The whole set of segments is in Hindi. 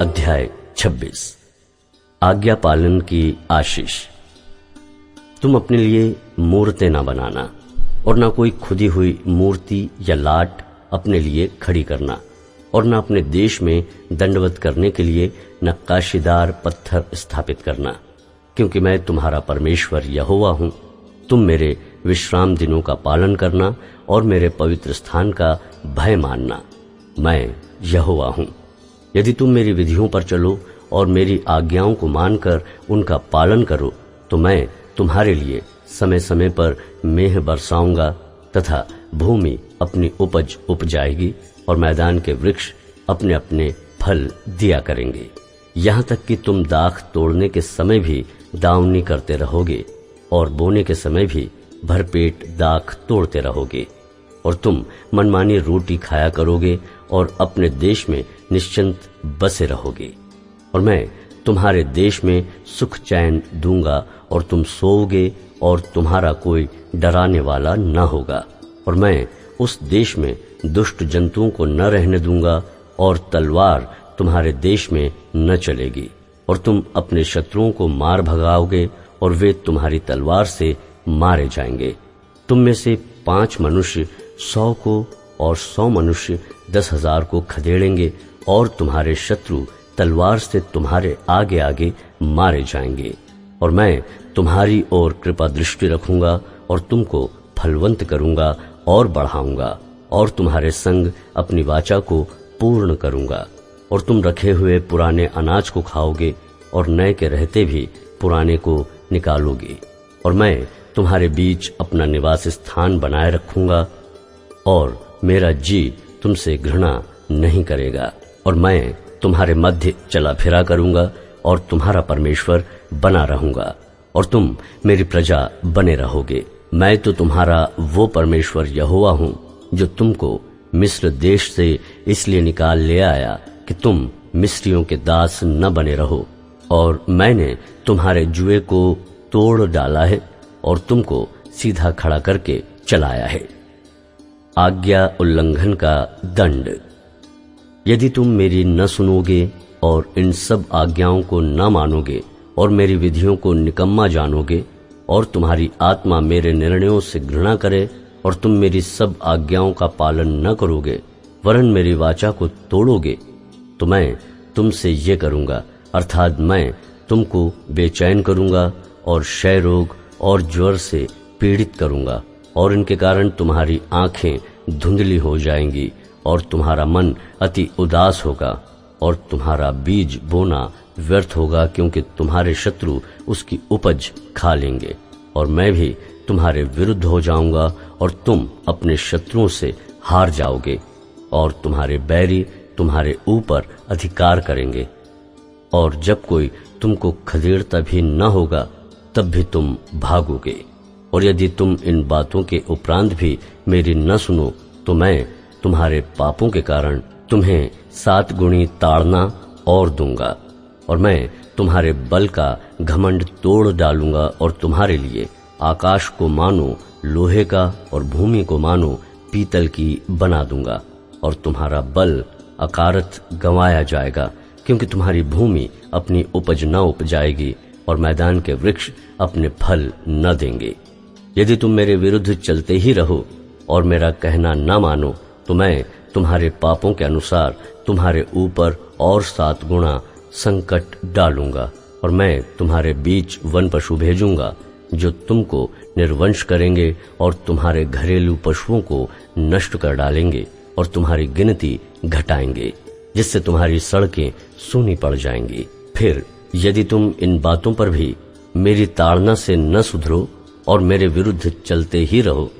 अध्याय 26 आज्ञा पालन की आशीष। तुम अपने लिए मूर्तें न बनाना और न कोई खुदी हुई मूर्ति या लाट अपने लिए खड़ी करना और न अपने देश में दंडवत करने के लिए नक्काशीदार पत्थर स्थापित करना, क्योंकि मैं तुम्हारा परमेश्वर यहोवा हूं। तुम मेरे विश्राम दिनों का पालन करना और मेरे पवित्र स्थान का भय मानना। मैं यहोवा हूं। यदि तुम मेरी विधियों पर चलो और मेरी आज्ञाओं को मानकर उनका पालन करो, तो मैं तुम्हारे लिए समय समय पर मेंह बरसाऊंगा तथा भूमि अपनी उपज उपजाएगी और मैदान के वृक्ष अपने अपने फल दिया करेंगे। यहाँ तक कि तुम दाख तोड़ने के समय भी दावनी करते रहोगे और बोने के समय भी भरपेट दाख तोड़ते रहोगे, और तुम मनमानी रोटी खाया करोगे और अपने देश में निश्चिंत बसे रहोगे। और मैं तुम्हारे देश में सुख चैन दूंगा और तुम सोओगे और तुम्हारा कोई डराने वाला न होगा। और मैं उस देश में दुष्ट जंतुओं को न रहने दूंगा और तलवार तुम्हारे देश में न चलेगी, और तुम अपने शत्रुओं को मार भगाओगे और वे तुम्हारी तलवार से मारे जाएंगे। तुम में से 5 मनुष्य 100 को और 100 मनुष्य 10,000 को खदेड़ेंगे और तुम्हारे शत्रु तलवार से तुम्हारे आगे आगे मारे जाएंगे। और मैं तुम्हारी ओर कृपा दृष्टि रखूंगा और तुमको फलवंत करूंगा और बढ़ाऊंगा और तुम्हारे संग अपनी वाचा को पूर्ण करूंगा। और तुम रखे हुए पुराने अनाज को खाओगे और नए के रहते भी पुराने को निकालोगे। और मैं तुम्हारे बीच अपना निवास स्थान बनाए रखूंगा और मेरा जी तुमसे घृणा नहीं करेगा। और मैं तुम्हारे मध्य चला फिरा करूंगा और तुम्हारा परमेश्वर बना रहूंगा और तुम मेरी प्रजा बने रहोगे। मैं तो तुम्हारा वो परमेश्वर यहोवा हूं जो तुमको मिस्र देश से इसलिए निकाल ले आया कि तुम मिस्रियों के दास न बने रहो। और मैंने तुम्हारे जुए को तोड़ डाला है और तुमको सीधा खड़ा करके चलाया है। आज्ञा उल्लंघन का दंड। यदि तुम मेरी न सुनोगे और इन सब आज्ञाओं को न मानोगे और मेरी विधियों को निकम्मा जानोगे और तुम्हारी आत्मा मेरे निर्णयों से घृणा करे और तुम मेरी सब आज्ञाओं का पालन न करोगे वरन मेरी वाचा को तोड़ोगे, तो मैं तुमसे ये करूंगा, अर्थात मैं तुमको बेचैन करूंगा और क्षय रोग और ज्वर से पीड़ित करूंगा, और इनके कारण तुम्हारी आंखें धुंधली हो जाएंगी और तुम्हारा मन अति उदास होगा और तुम्हारा बीज बोना व्यर्थ होगा, क्योंकि तुम्हारे शत्रु उसकी उपज खा लेंगे। और मैं भी तुम्हारे विरुद्ध हो जाऊंगा और तुम अपने शत्रुओं से हार जाओगे और तुम्हारे बैरी तुम्हारे ऊपर अधिकार करेंगे। और जब कोई तुमको खदेड़ता भी न होगा तब भी तुम भागोगे। और यदि तुम इन बातों के उपरांत भी मेरी न सुनो, तो मैं तुम्हारे पापों के कारण तुम्हें 7 गुणी ताड़ना और दूंगा। और मैं तुम्हारे बल का घमंड तोड़ डालूंगा और तुम्हारे लिए आकाश को मानो लोहे का और भूमि को मानो पीतल की बना दूंगा। और तुम्हारा बल अकारथ गंवाया जाएगा, क्योंकि तुम्हारी भूमि अपनी उपज न उपजाएगी और मैदान के वृक्ष अपने फल न देंगे। यदि तुम मेरे विरुद्ध चलते ही रहो और मेरा कहना न मानो, तो मैं तुम्हारे पापों के अनुसार तुम्हारे ऊपर और 7 गुणा संकट डालूंगा। और मैं तुम्हारे बीच वन पशु भेजूंगा जो तुमको निर्वंश करेंगे और तुम्हारे घरेलू पशुओं को नष्ट कर डालेंगे और तुम्हारी गिनती घटाएंगे, जिससे तुम्हारी सड़कें सूनी पड़ जाएंगी। फिर यदि तुम इन बातों पर भी मेरी ताड़ना से न सुधरो और मेरे विरुद्ध चलते ही रहो,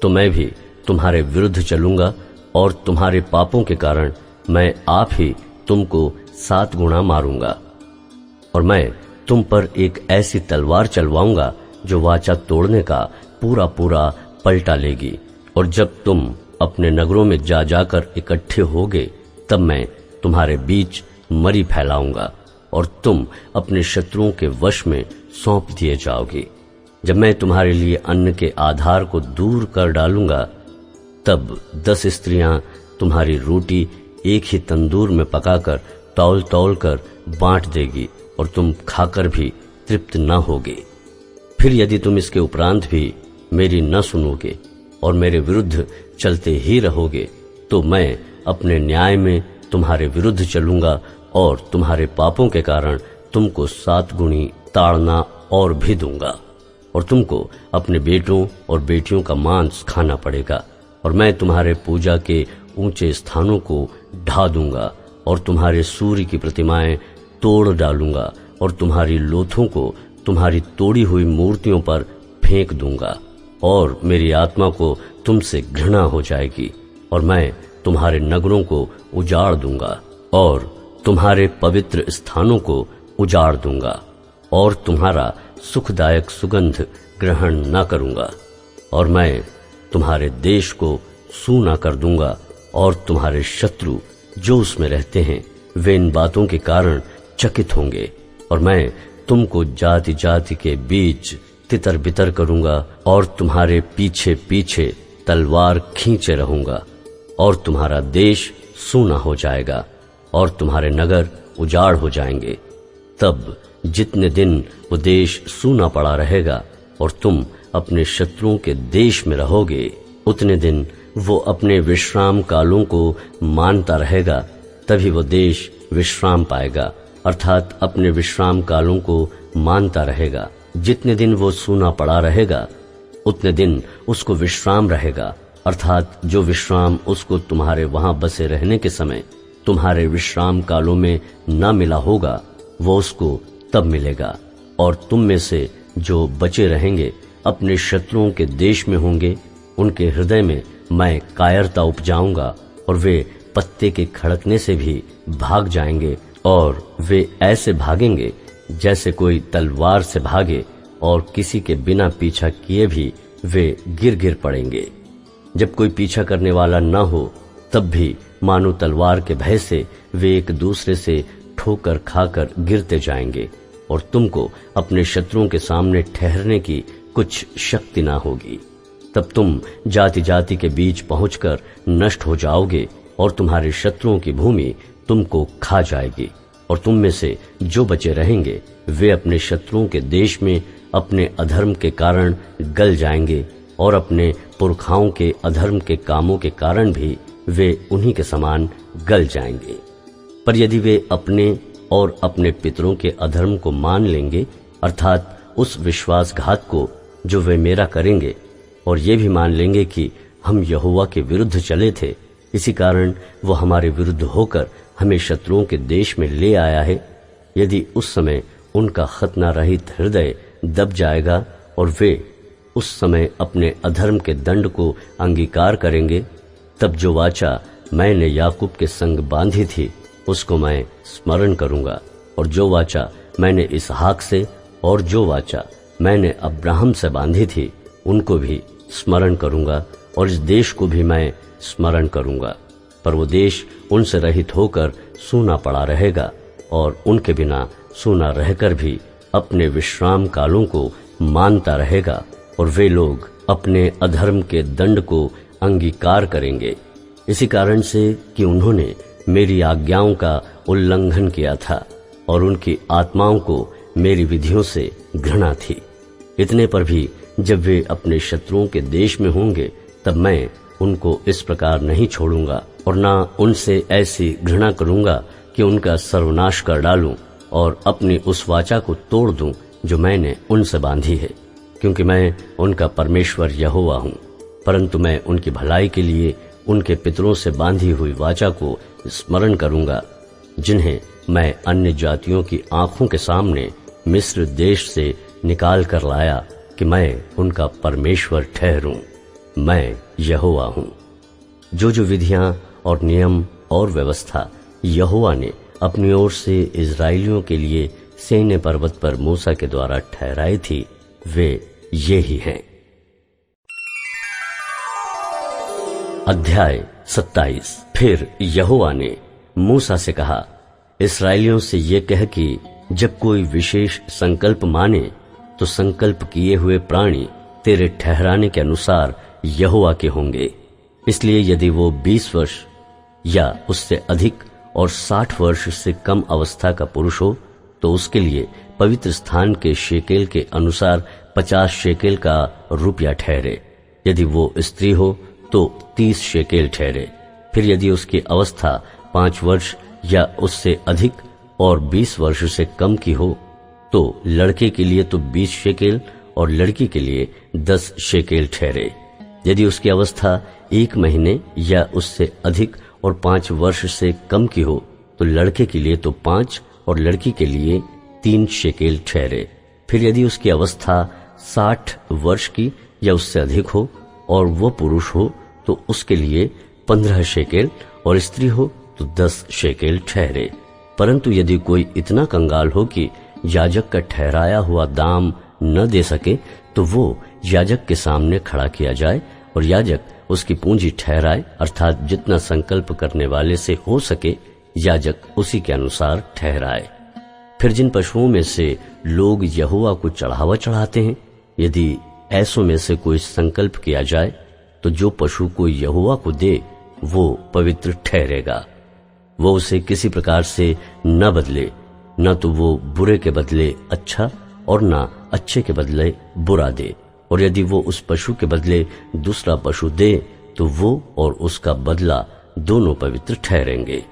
तो मैं भी तुम्हारे विरुद्ध चलूंगा और तुम्हारे पापों के कारण मैं आप ही तुमको 7 गुणा मारूंगा। और मैं तुम पर एक ऐसी तलवार चलवाऊंगा जो वाचा तोड़ने का पूरा पूरा पलटा लेगी। और जब तुम अपने नगरों में जा जाकर इकट्ठे होगे, तब मैं तुम्हारे बीच मरी फैलाऊंगा और तुम अपने शत्रुओं के वश में सौंप दिए जाओगे। जब मैं तुम्हारे लिए अन्न के आधार को दूर कर डालूंगा, तब 10 स्त्रियां तुम्हारी रोटी एक ही तंदूर में पकाकर तौल तौल कर बांट देगी और तुम खाकर भी तृप्त न होगे। फिर यदि तुम इसके उपरांत भी मेरी न सुनोगे और मेरे विरुद्ध चलते ही रहोगे, तो मैं अपने न्याय में तुम्हारे विरुद्ध चलूंगा और तुम्हारे पापों के कारण तुमको 7 गुणी ताड़ना और भी दूंगा। और तुमको अपने बेटों और बेटियों का मांस खाना पड़ेगा, और मैं तुम्हारे पूजा के ऊंचे स्थानों को ढा दूंगा और तुम्हारे सूर्य की प्रतिमाएं तोड़ डालूंगा और तुम्हारी लोथों को तुम्हारी तोड़ी हुई मूर्तियों पर फेंक दूंगा। और मेरी आत्मा को तुमसे घृणा हो जाएगी और मैं तुम्हारे नगरों को उजाड़ दूंगा और तुम्हारे पवित्र स्थानों को उजाड़ दूंगा और तुम्हारा सुखदायक सुगंध ग्रहण न करूंगा। और मैं तुम्हारे देश को सूना कर दूंगा और तुम्हारे शत्रु जो उसमें रहते हैं वे इन बातों के कारण चकित होंगे। और मैं तुमको जाति जाति के बीच तितर बितर करूंगा और तुम्हारे पीछे पीछे तलवार खींचे रहूंगा और तुम्हारा देश सूना हो जाएगा और तुम्हारे नगर उजाड़ हो जाएंगे। तब जितने दिन वो देश सूना पड़ा रहेगा और तुम अपने शत्रुओं के देश में रहोगे, उतने दिन वो अपने विश्राम कालों को मानता रहेगा। तभी वो देश विश्राम पाएगा, अर्थात अपने विश्राम कालों को मानता रहेगा। जितने दिन वो सूना पड़ा रहेगा उतने दिन उसको विश्राम रहेगा, अर्थात जो विश्राम उसको तुम्हारे वहां बसे रहने के समय तुम्हारे विश्राम कालों में न मिला होगा, वो उसको तब मिलेगा। और तुम में से जो बचे रहेंगे अपने शत्रुओं के देश में होंगे, उनके हृदय में मैं कायरता उपजाऊंगा और वे पत्ते के खड़कने से भी भाग जाएंगे और वे ऐसे भागेंगे जैसे कोई तलवार से भागे और किसी के बिना पीछा किए भी वे गिर गिर पड़ेंगे। जब कोई पीछा करने वाला न हो तब भी मानो तलवार के भय से वे एक दूसरे से ठोकर खाकर गिरते जाएंगे और तुमको अपने शत्रुओं के सामने ठहरने की कुछ शक्ति ना होगी। तब तुम जाति जाति के बीच पहुंचकर नष्ट हो जाओगे और तुम्हारे शत्रुओं की भूमि तुमको खा जाएगी। और तुम में से जो बचे रहेंगे वे अपने शत्रुओं के देश में अपने अधर्म के कारण गल जाएंगे और अपने पुरखाओं के अधर्म के कामों के कारण भी वे उन्हीं के समान गल जाएंगे। पर यदि वे अपने और अपने पितरों के अधर्म को मान लेंगे, अर्थात उस विश्वासघात को जो वे मेरा करेंगे, और ये भी मान लेंगे कि हम यहोवा के विरुद्ध चले थे, इसी कारण वो हमारे विरुद्ध होकर हमें शत्रुओं के देश में ले आया है, यदि उस समय उनका खतना रहित हृदय दब जाएगा और वे उस समय अपने अधर्म के दंड को अंगीकार करेंगे, तब जो वाचा मैंने याकूब के संग बांधी थी उसको मैं स्मरण करूंगा, और जो वाचा मैंने इसहाक से और जो वाचा मैंने अब्राहम से बांधी थी उनको भी स्मरण करूंगा, और इस देश को भी मैं स्मरण करूंगा। पर वो देश उनसे रहित होकर सूना पड़ा रहेगा और उनके बिना सूना रहकर भी अपने विश्राम कालों को मानता रहेगा, और वे लोग अपने अधर्म के दंड को अंगीकार करेंगे, इसी कारण से कि उन्होंने मेरी आज्ञाओं का उल्लंघन किया था और उनकी आत्माओं को मेरी विधियों से घृणा थी। इतने पर भी जब वे अपने शत्रुओं के देश में होंगे तब मैं उनको इस प्रकार नहीं छोड़ूंगा और ना उनसे ऐसी घृणा करूंगा कि उनका सर्वनाश कर डालूं और अपनी उस वाचा को तोड़ दूं जो मैंने उनसे बांधी है, क्योंकि मैं उनका परमेश्वर यहोवा हूं। परंतु मैं उनकी भलाई के लिए उनके पितरों से बांधी हुई वाचा को स्मरण करूंगा, जिन्हें मैं अन्य जातियों की आंखों के सामने मिस्र देश से निकाल कर लाया कि मैं उनका परमेश्वर ठहरूं। मैं यहोवा हूं। जो जो विधियां और नियम और व्यवस्था यहोवा ने अपनी ओर से इजराइलियों के लिए सीनै पर्वत पर मूसा के द्वारा ठहराई थी, वे ये ही हैं। अध्याय 27। फिर यहोवा ने मूसा से कहा, इस्राएलियों से ये कह कि जब कोई विशेष संकल्प माने तो संकल्प किए हुए प्राणी तेरे ठहराने के अनुसार यहोवा के होंगे। इसलिए यदि वो 20 वर्ष या उससे अधिक और 60 वर्ष से कम अवस्था का पुरुष हो तो उसके लिए पवित्र स्थान के शेकेल के अनुसार 50 शेकेल का रुपया ठहरे। यदि वो स्त्री हो तो 30 शेकेल ठहरे। फिर यदि उसकी अवस्था 5 वर्ष या उससे अधिक और 20 वर्ष से कम की हो तो लड़के के लिए तो 20 शेकेल और लड़की के लिए 10 शेकेल ठहरे। यदि उसकी अवस्था 1 महीने या उससे अधिक और 5 वर्ष से कम की हो तो लड़के के लिए तो 5 और लड़की के लिए 3 शेकेल ठहरे। फिर यदि उसकी अवस्था 60 वर्ष की या उससे अधिक हो और वो पुरुष हो तो उसके लिए 15 शेकेल और स्त्री हो तो 10 शेकेल ठहरे। परंतु यदि कोई इतना कंगाल हो कि याजक का ठहराया हुआ दाम न दे सके तो वो याजक के सामने खड़ा किया जाए और याजक उसकी पूंजी ठहराए, अर्थात जितना संकल्प करने वाले से हो सके याजक उसी के अनुसार ठहराए। फिर जिन पशुओं में से लोग यहोवा को चढ़ावा चढ़ाते हैं, यदि ऐसों में से कोई संकल्प किया जाए तो जो पशु को यहोवा को दे वो पवित्र ठहरेगा। वो उसे किसी प्रकार से न बदले, न तो वो बुरे के बदले अच्छा और न अच्छे के बदले बुरा दे। और यदि वो उस पशु के बदले दूसरा पशु दे तो वो और उसका बदला दोनों पवित्र ठहरेंगे।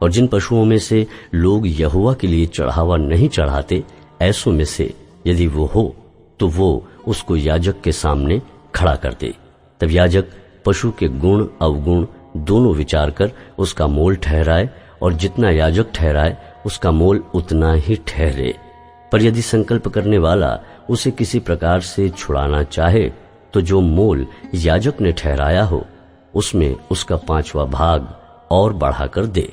और जिन पशुओं में से लोग यहोवा के लिए चढ़ावा नहीं चढ़ाते, ऐसों में से यदि वो हो तो वो उसको याजक के सामने खड़ा कर दे। तब याजक पशु के गुण अवगुण दोनों विचार कर उसका मोल ठहराए, और जितना याजक ठहराए उसका मोल उतना ही ठहरे। पर यदि संकल्प करने वाला उसे किसी प्रकार से छुड़ाना चाहे तो जो मोल याजक ने ठहराया हो उसमें उसका 5वां भाग और बढ़ाकर दे।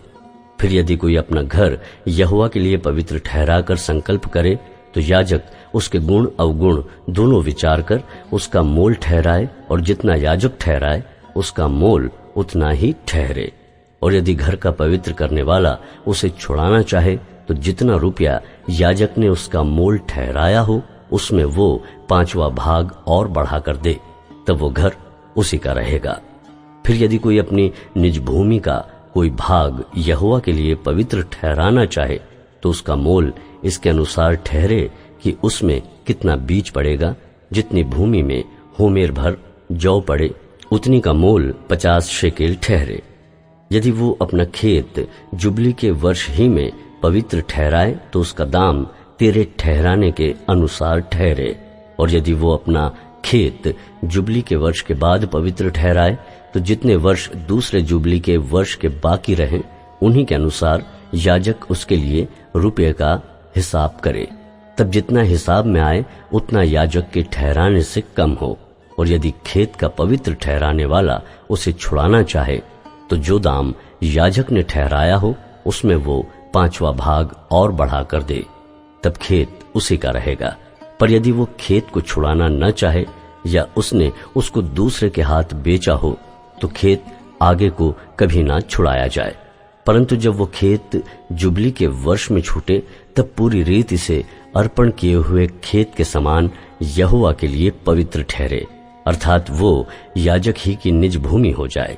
फिर यदि कोई अपना घर यहोवा के लिए पवित्र ठहराकर संकल्प करे तो याजक उसके गुण अवगुण दोनों विचार कर उसका मोल ठहराए, और जितना याजक ठहराए उसका मोल उतना ही ठहरे। और यदि घर का पवित्र करने वाला उसे छुड़ाना चाहे तो जितना रुपया याजक ने उसका मोल ठहराया हो उसमें वो 5वां भाग और बढ़ाकर दे, तब वो घर उसी का रहेगा। फिर यदि कोई अपनी निज भूमि का कोई भाग यहोवा के लिए पवित्र ठहराना चाहे तो उसका मोल इसके अनुसार ठहरे कि उसमें कितना बीज पड़ेगा। जितनी भूमि में होमेर भर जौ पड़े उतनी का मोल 50 शेकेल ठहरे। यदि वो अपना खेत जुबली के वर्ष ही में पवित्र ठहराए तो उसका दाम तेरे ठहराने के अनुसार ठहरे। और यदि वो अपना खेत जुबली के वर्ष के बाद पवित्र ठहराए तो जितने वर्ष दूसरे जुबली के वर्ष के बाकी रहें उन्हीं के अनुसार याजक उसके लिए रुपये का हिसाब करे। तब जितना हिसाब में आए उतना याजक के ठहराने से कम हो। और यदि खेत का पवित्र ठहराने वाला उसे छुड़ाना चाहे तो जो दाम याजक ने ठहराया हो उसमें वो 5वां भाग और बढ़ाकर दे, तब खेत उसी का रहेगा। पर यदि वो खेत को छुड़ाना न चाहे या उसने उसको दूसरे के हाथ बेचा हो तो खेत आगे को कभी ना छुड़ाया जाए। परंतु जब वो खेत जुबली के वर्ष में छूटे तब पूरी रीति से अर्पण किए हुए खेत के समान यहोवा के लिए पवित्र ठहरे, अर्थात वो याजक ही की निज भूमि हो जाए।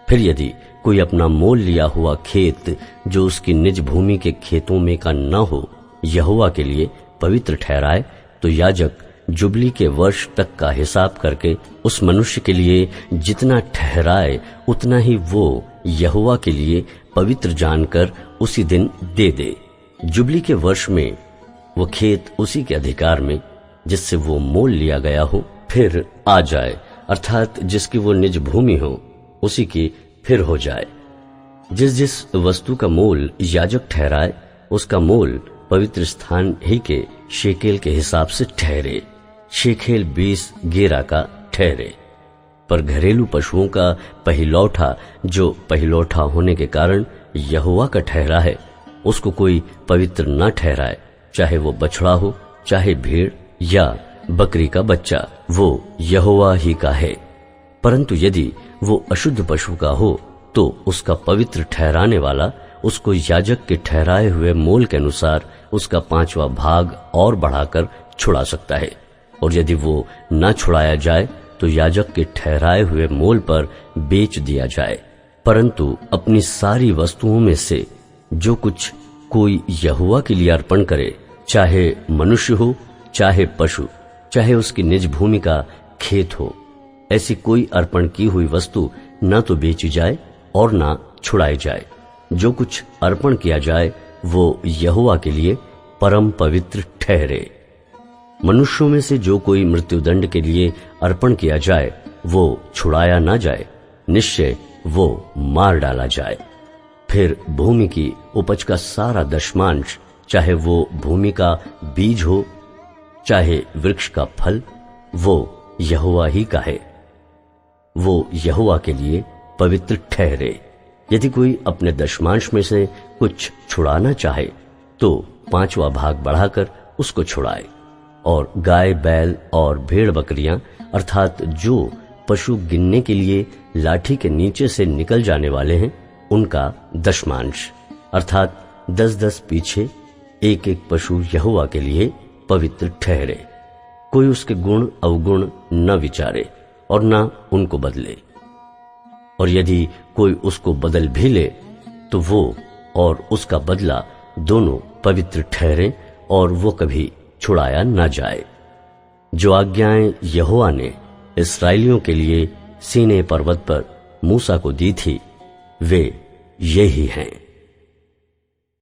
फिर यदि कोई अपना मोल लिया हुआ खेत जो उसकी निज भूमि के खेतों में का न हो यहोवा के लिए पवित्र ठहराए तो याजक जुबली के वर्ष तक का हिसाब करके उस मनुष्य के लिए जितना ठहराए उतना ही वो यहोवा के लिए पवित्र जानकर उसी दिन दे दे। जुबली के वर्ष में वो खेत उसी के अधिकार में जिससे वो मोल लिया गया हो फिर आ जाए, अर्थात जिसकी वो निज भूमि हो उसी की फिर हो जाए। जिस जिस वस्तु का मोल याजक ठहराए उसका मोल पवित्र स्थान ही के शेकेल के हिसाब से ठहरे। शेकेल 20 गेरा का ठहरे। पर घरेलू पशुओं का पहिलौठा जो पहिलौठा होने के कारण यहोवा का ठहरा है उसको कोई पवित्र न ठहराए, चाहे वो बछड़ा हो चाहे भेड़ या बकरी का बच्चा, वो यहोवा ही का है। परंतु यदि वो अशुद्ध पशु का हो तो उसका पवित्र ठहराने वाला उसको याजक के ठहराए हुए मोल के अनुसार उसका 5वां भाग और बढ़ाकर छुड़ा सकता है। और यदि वो न छुड़ाया जाए तो याजक के ठहराए हुए मोल पर बेच दिया जाए। परंतु अपनी सारी वस्तुओं में से जो कुछ कोई यहोवा के लिए अर्पण करे, चाहे मनुष्य हो, चाहे पशु, चाहे उसकी निज भूमि का खेत हो, ऐसी कोई अर्पण की हुई वस्तु न तो बेची जाए और न छुड़ाई जाए। जो कुछ अर्पण किया जाए वो यहोवा के लिए परम पवित्र ठहरे। मनुष्यों में से जो कोई मृत्युदंड के लिए अर्पण किया जाए वो छुड़ाया न जाए, निश्चय वो मार डाला जाए। फिर भूमि की उपज का सारा दशमांश, चाहे वो भूमि का बीज हो, चाहे वृक्ष का फल, वो यहोवा ही का है, वो यहोवा के लिए पवित्र ठहरे। यदि कोई अपने दशमांश में से कुछ छुड़ाना चाहे तो 5वां भाग बढ़ाकर उसको छुड़ाए। और गाय, बैल और भेड़ बकरियां अर्थात जो पशु गिनने के लिए लाठी के नीचे से निकल जाने वाले हैं, उनका दशमांश अर्थात 10-10 पीछे एक एक पशु यहोवा के लिए पवित्र ठहरे। कोई उसके गुण अवगुण न विचारे और न उनको बदले। और यदि कोई उसको बदल भी ले तो वो और उसका बदला दोनों पवित्र ठहरे और वो कभी छुड़ाया न जाए। जो आज्ञाएं यहोवा ने इस्राएलियों के लिए सीनै पर्वत पर मूसा को दी थी, वे यही हैं।